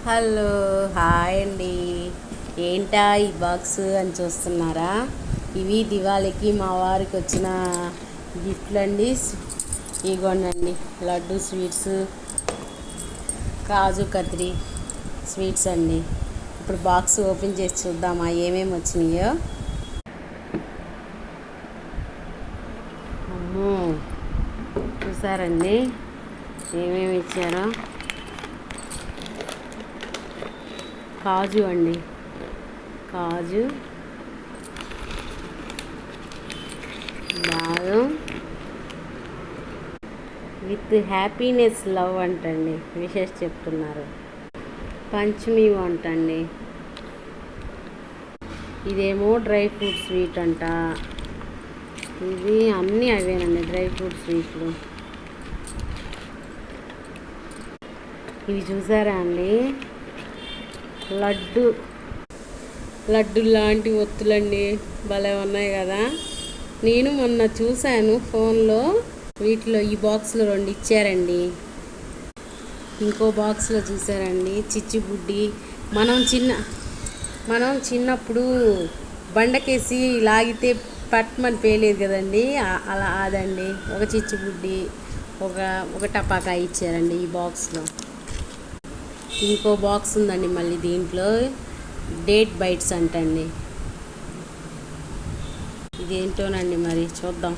Hello, hi అండి. ఏంటా ఈ బాక్స్ అని చూస్తున్నారా? ఇవి దివాళీకి మా వారికి వచ్చిన గిఫ్ట్లు అండి. ఇగోండి లడ్డు స్వీట్స్, కాజు కత్రీ స్వీట్స్ అండి. ఇప్పుడు బాక్స్ ఓపెన్ చేసి చూద్దామా ఏమేమి వచ్చినాయో. అమ్మో, చూసారండి ఏమేమి ఇచ్చారో. కాజు అండి, కాజు, బాదం విత్ హ్యాపీనెస్ లవ్ అంటండి, విశేష చెప్తున్నారు. పంచమి అంటండి. ఇదేమో డ్రై ఫ్రూట్ స్వీట్ అంట. ఇది అన్నీ అవేనండి, డ్రై ఫ్రూట్ స్వీట్లు. ఇవి చూసారా అండి, లడ్డు లాంటి ఒత్తులండి, భలే ఉన్నాయి కదా. నేను మొన్న చూశాను ఫోన్లో, వీటిలో ఈ బాక్స్లో 2 ఇచ్చారండి. ఇంకో బాక్స్లో చూసారండి చిచ్చుబుడ్డి. మనం చిన్నప్పుడు బండకేసి లాగితే పట్మని పేలేదు కదండి, అలా అదండి. ఒక చిచ్చుబుడ్డి, ఒక టపాకాయ ఇచ్చారండి ఈ బాక్స్లో. ఇంకో బాక్స్ ఉందండి మళ్ళీ, దీంట్లో డేట్ బైట్స్ అంటండి. ఇదేంటోనండి మరి చూద్దాం.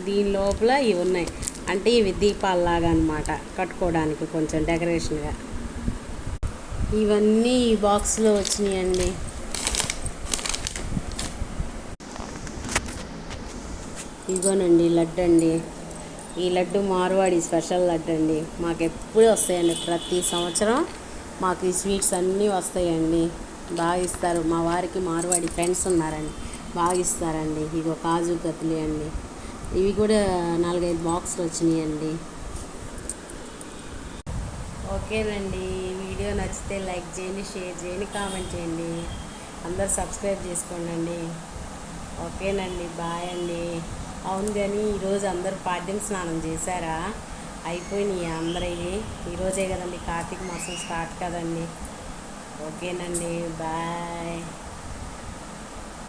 దీని లోపల ఇవి ఉన్నాయి అంటే ఇవి దీపాలలాగా అనమాట, కట్టుకోవడానికి కొంచెం డెకరేషన్గా. ఇవన్నీ ఈ బాక్స్లో వచ్చినాయండి. ఇగోనండి లడ్డు అండి. ఈ లడ్డు మార్వాడి స్పెషల్ లడ్డు అండి. మాకు ఎప్పుడు వస్తాయండి, ప్రతి సంవత్సరం మాకు ఈ స్వీట్స్ అన్నీ వస్తాయండి. బాగా ఇస్తారు. మా వారికి మార్వాడి ఫ్రెండ్స్ ఉన్నారండి, బాగా ఇస్తారండి. ఇగో కాజు కత్లీ అండి. ఇవి కూడా 4-5 బాక్సులు వచ్చినాయండి. ఓకేనండి, వీడియో నచ్చితే లైక్ చేయండి, షేర్ చేయండి, కామెంట్ చేయండి. అందరూ సబ్స్క్రైబ్ చేసుకోండి. ఓకేనండి, బాయ్ అండి. అవును కానీ ఈరోజు అందరూ పాడ్యం స్నానం చేశారా? అయిపోయినాయి అందరివి. ఈరోజే కదండి కార్తీక మాసం స్టార్ట్ కదండి. ఓకేనండి, బాయ్.